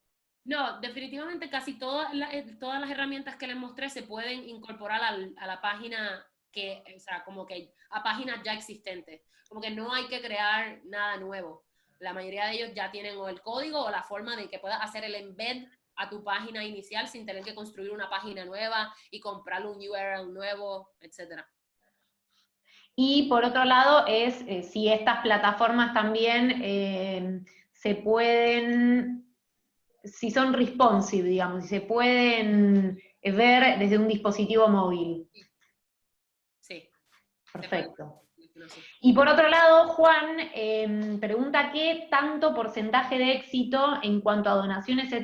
No, definitivamente casi todas las herramientas que les mostré se pueden incorporar a la página o sea, como que a páginas ya existentes. Como que no hay que crear nada nuevo. La mayoría de ellos ya tienen o el código o la forma de que puedas hacer el embed a tu página inicial sin tener que construir una página nueva y comprar un URL nuevo, etc. Y por otro lado si estas plataformas también se pueden, si son responsive, digamos, si se pueden ver desde un dispositivo móvil. Sí. Perfecto. Y por otro lado, Juan pregunta qué tanto porcentaje de éxito en cuanto a donaciones se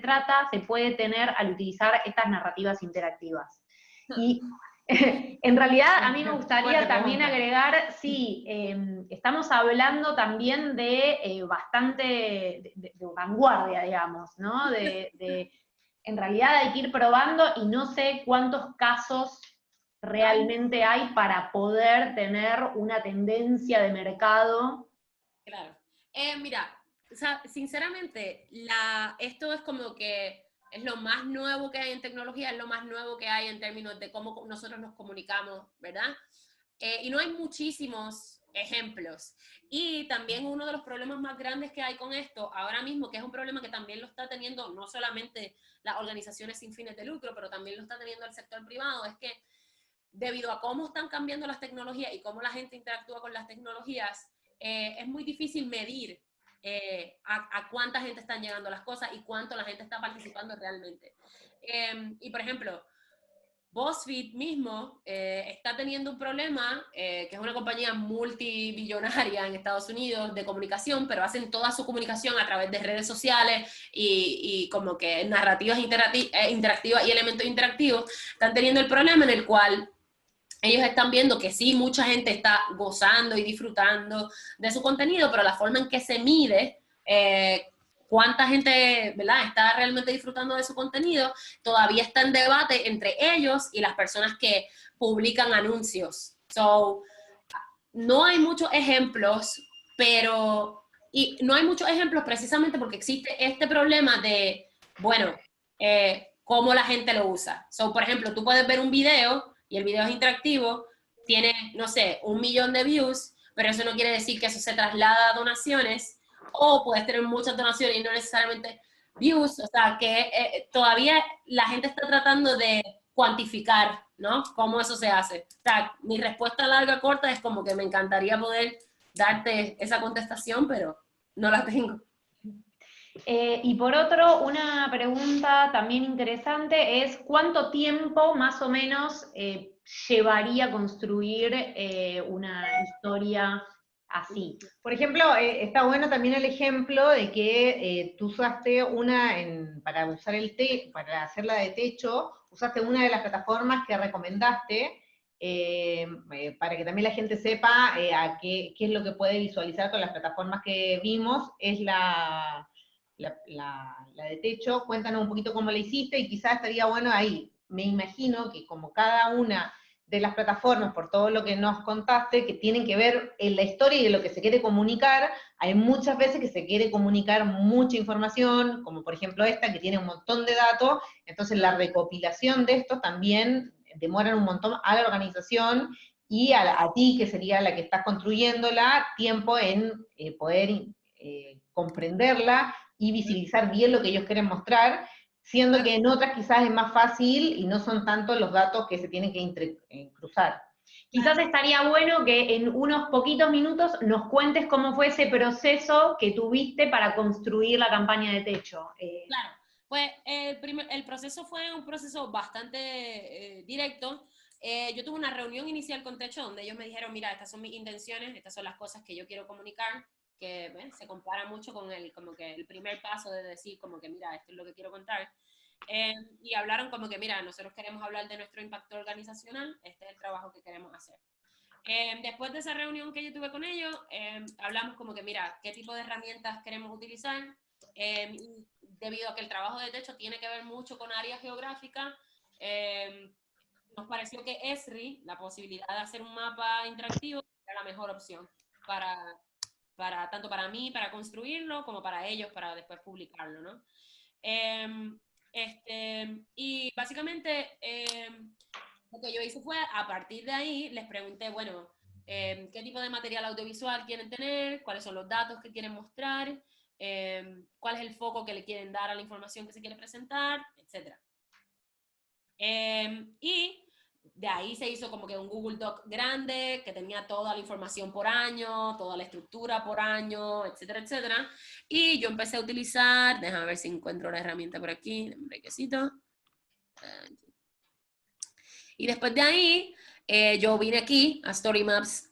puede tener al utilizar estas narrativas interactivas. Y en realidad a mí me gustaría también agregar, sí, estamos hablando también de bastante de vanguardia, digamos, ¿no? En realidad hay que ir probando y no sé cuántos casos realmente hay para poder tener una tendencia de mercado. Claro. Mira, o sea, sinceramente, esto es como que es lo más nuevo que hay en tecnología, es lo más nuevo que hay en términos de cómo nosotros nos comunicamos, ¿verdad? Y no hay muchísimos ejemplos. Y también uno de los problemas más grandes que hay con esto ahora mismo, que es un problema que también lo está teniendo no solamente las organizaciones sin fines de lucro, pero también lo está teniendo el sector privado, es que debido a cómo están cambiando las tecnologías y cómo la gente interactúa con las tecnologías, es muy difícil medir a cuánta gente están llegando las cosas y cuánto la gente está participando realmente. Y por ejemplo, BuzzFeed mismo está teniendo un problema, que es una compañía multibillonaria en Estados Unidos de comunicación, pero hacen toda su comunicación a través de redes sociales y como que narrativas interactivas y elementos interactivos. Están teniendo el problema en el cual ellos están viendo que sí, mucha gente está gozando y disfrutando de su contenido, pero la forma en que se mide cuánta gente, ¿verdad?, está realmente disfrutando de su contenido, todavía está en debate entre ellos y las personas que publican anuncios. So, no hay muchos ejemplos, y no hay muchos ejemplos precisamente porque existe este problema de, bueno, cómo la gente lo usa. So, por ejemplo, tú puedes ver un video y el video es interactivo, tiene, no sé, 1 millón de views, pero eso no quiere decir que eso se traslada a donaciones, o puedes tener muchas donaciones y no necesariamente views, o sea, que todavía la gente está tratando de cuantificar, ¿no? Cómo eso se hace. O sea, mi respuesta larga corta es como que me encantaría poder darte esa contestación, pero no la tengo. Y por otro, una pregunta también interesante es ¿cuánto tiempo más o menos llevaría construir una historia así? Por ejemplo, está bueno también el ejemplo de que tú usaste para usar para hacerla de techo, usaste una de las plataformas que recomendaste, para que también la gente sepa qué es lo que puede visualizar con las plataformas que vimos, es la de techo. Cuéntanos un poquito cómo la hiciste y quizás estaría bueno ahí. Me imagino que como cada una de las plataformas, por todo lo que nos contaste, que tienen que ver en la historia y de lo que se quiere comunicar, hay muchas veces que se quiere comunicar mucha información, como por ejemplo esta, que tiene un montón de datos, entonces la recopilación de esto también demoran un montón a la organización y a ti, que sería la que estás construyéndola, tiempo en poder comprenderla y visibilizar bien lo que ellos quieren mostrar, siendo que en otras quizás es más fácil y no son tantos los datos que se tienen que cruzar. Quizás estaría bueno que en unos poquitos minutos nos cuentes cómo fue ese proceso que tuviste para construir la campaña de techo. Claro, pues el proceso fue un proceso bastante directo. Yo tuve una reunión inicial con Techo donde ellos me dijeron, mira, estas son mis intenciones, estas son las cosas que yo quiero comunicar, que se compara mucho con como que el primer paso de decir como que, mira, esto es lo que quiero contar. Y hablaron como que, mira, nosotros queremos hablar de nuestro impacto organizacional, este es el trabajo que queremos hacer. Después de esa reunión que yo tuve con ellos, hablamos como que, mira, qué tipo de herramientas queremos utilizar, y debido a que el trabajo de techo tiene que ver mucho con áreas geográficas, nos pareció que Esri, la posibilidad de hacer un mapa interactivo, era la mejor opción tanto para mí, para construirlo, como para ellos, para después publicarlo, ¿no? Y básicamente lo que yo hice fue, a partir de ahí, les pregunté, bueno, qué tipo de material audiovisual quieren tener, cuáles son los datos que quieren mostrar, cuál es el foco que le quieren dar a la información que se quiere presentar, etc. Y de ahí se hizo como que un Google Doc grande que tenía toda la información por año, toda la estructura por año, etcétera, etcétera. Y yo empecé a utilizar, déjame ver si encuentro la herramienta por aquí, un brequecito. Y después de ahí, yo vine aquí a Story Maps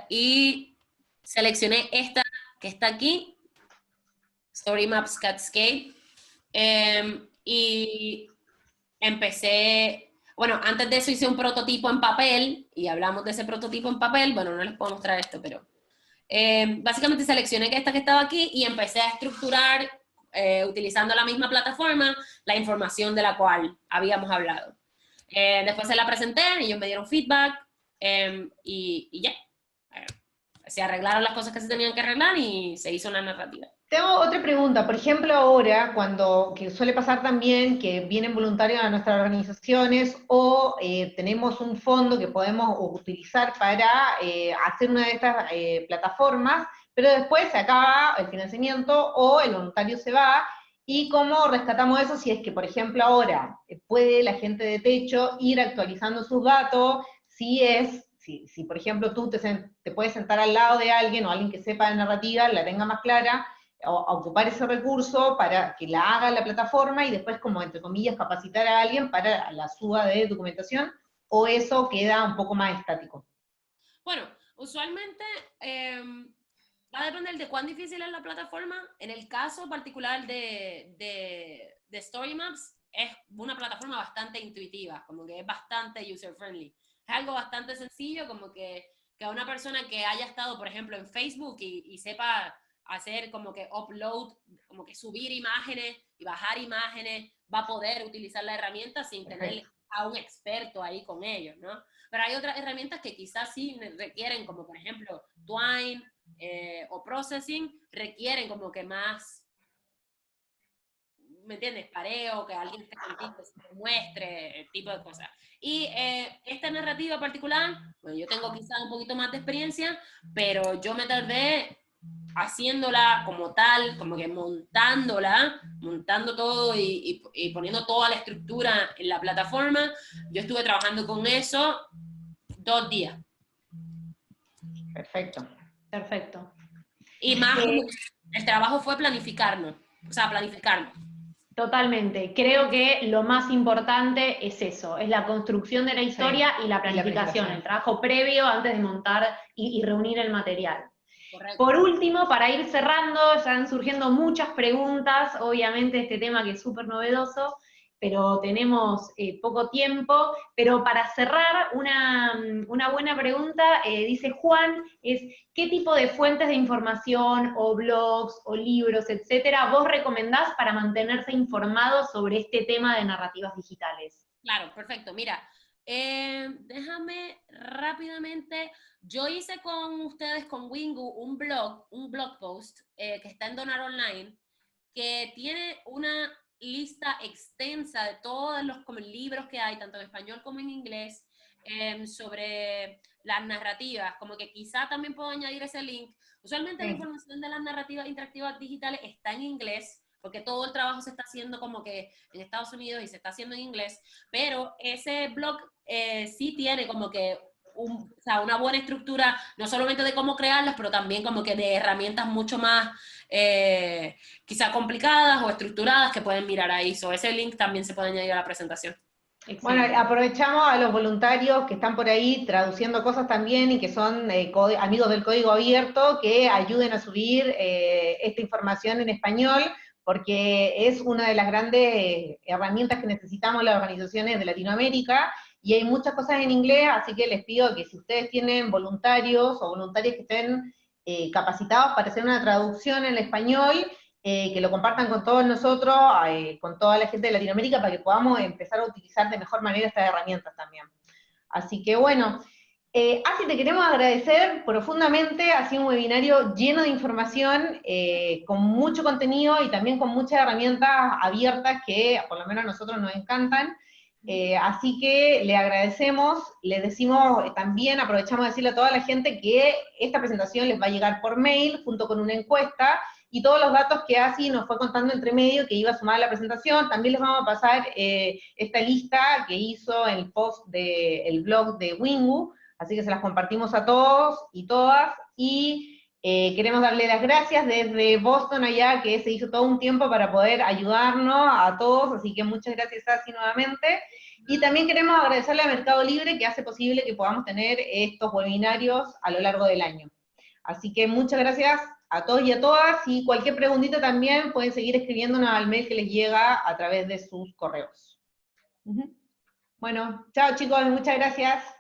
y seleccioné esta que está aquí, Story Maps Cascade, y empecé, bueno, antes de eso hice un prototipo en papel, y hablamos de ese prototipo en papel, bueno, no les puedo mostrar esto, pero básicamente seleccioné esta que estaba aquí y empecé a estructurar, utilizando la misma plataforma, la información de la cual habíamos hablado. Después se la presenté, ellos me dieron feedback, y ya. Se arreglaron las cosas que se tenían que arreglar y se hizo una narrativa. Tengo otra pregunta, por ejemplo ahora, que suele pasar también que vienen voluntarios a nuestras organizaciones o tenemos un fondo que podemos utilizar para hacer una de estas plataformas, pero después se acaba el financiamiento o el voluntario se va, y cómo rescatamos eso si es que, por ejemplo, ahora puede la gente de Techo ir actualizando sus datos, si por ejemplo tú te puedes sentar al lado de alguien o alguien que sepa de narrativa, la tenga más clara, a ocupar ese recurso para que la haga la plataforma y después, como entre comillas, capacitar a alguien para la suba de documentación, o eso queda un poco más estático. Bueno, usualmente va a depender de cuán difícil es la plataforma. En el caso particular de Story Maps, es una plataforma bastante intuitiva, como que es bastante user-friendly. Es algo bastante sencillo, como que a una persona que haya estado, por ejemplo, en Facebook y sepa hacer como que upload, como que subir imágenes y bajar imágenes, va a poder utilizar la herramienta sin tener a un experto ahí con ellos, ¿no? Pero hay otras herramientas que quizás sí requieren, como por ejemplo Twine o Processing, requieren como que más, ¿me entiendes? Pareo, que alguien esté contigo, que se te muestre, el tipo de cosas. Y esta narrativa particular, bueno, yo tengo quizás un poquito más de experiencia, pero yo me tardé haciéndola como tal, como que montando todo y poniendo toda la estructura en la plataforma. Yo estuve trabajando con eso 2 días. Perfecto. Perfecto. Y más, el trabajo fue planificarnos. Totalmente. Creo que lo más importante es eso, es la construcción de la historia y la planificación, el trabajo previo antes de montar y reunir el material. Correcto. Por último, para ir cerrando, ya están surgiendo muchas preguntas, obviamente este tema que es súper novedoso, pero tenemos poco tiempo, pero para cerrar, una buena pregunta, dice Juan, es ¿qué tipo de fuentes de información, o blogs, o libros, etcétera, vos recomendás para mantenerse informado sobre este tema de narrativas digitales? Claro, perfecto. Mira, déjame rápidamente, yo hice con ustedes, con Wingu, un blog post que está en Donar Online, que tiene una lista extensa de todos los libros que hay, tanto en español como en inglés, sobre las narrativas, como que quizá también puedo añadir ese link. Usualmente la información de las narrativas interactivas digitales está en inglés, porque todo el trabajo se está haciendo como que en Estados Unidos y se está haciendo en inglés, pero ese blog sí tiene como que una buena estructura, no solamente de cómo crearlas, pero también como que de herramientas mucho más quizá complicadas o estructuradas que pueden mirar ahí. Ese link también se puede añadir a la presentación. Excelente. Bueno, aprovechamos a los voluntarios que están por ahí traduciendo cosas también y que son amigos del código abierto, que ayuden a subir esta información en español, porque es una de las grandes herramientas que necesitamos las organizaciones de Latinoamérica, y hay muchas cosas en inglés, así que les pido que si ustedes tienen voluntarios o voluntarias que estén capacitados para hacer una traducción en español, que lo compartan con todos nosotros, con toda la gente de Latinoamérica, para que podamos empezar a utilizar de mejor manera estas herramientas también. Así que bueno, Asi, te queremos agradecer profundamente, ha sido un webinario lleno de información, con mucho contenido y también con muchas herramientas abiertas que por lo menos a nosotros nos encantan. Así que le agradecemos, le decimos también, aprovechamos de decirle a toda la gente que esta presentación les va a llegar por mail junto con una encuesta y todos los datos que Asi nos fue contando entre medio que iba a sumar a la presentación. También les vamos a pasar esta lista que hizo en el post del blog de Wingu, así que se las compartimos a todos y todas, y queremos darle las gracias desde Boston allá, que se hizo todo un tiempo para poder ayudarnos a todos, así que muchas gracias Asi nuevamente. Y también queremos agradecerle a Mercado Libre que hace posible que podamos tener estos webinarios a lo largo del año. Así que muchas gracias a todos y a todas, y cualquier preguntita también pueden seguir escribiéndonos al mail que les llega a través de sus correos. Bueno, chao chicos, muchas gracias.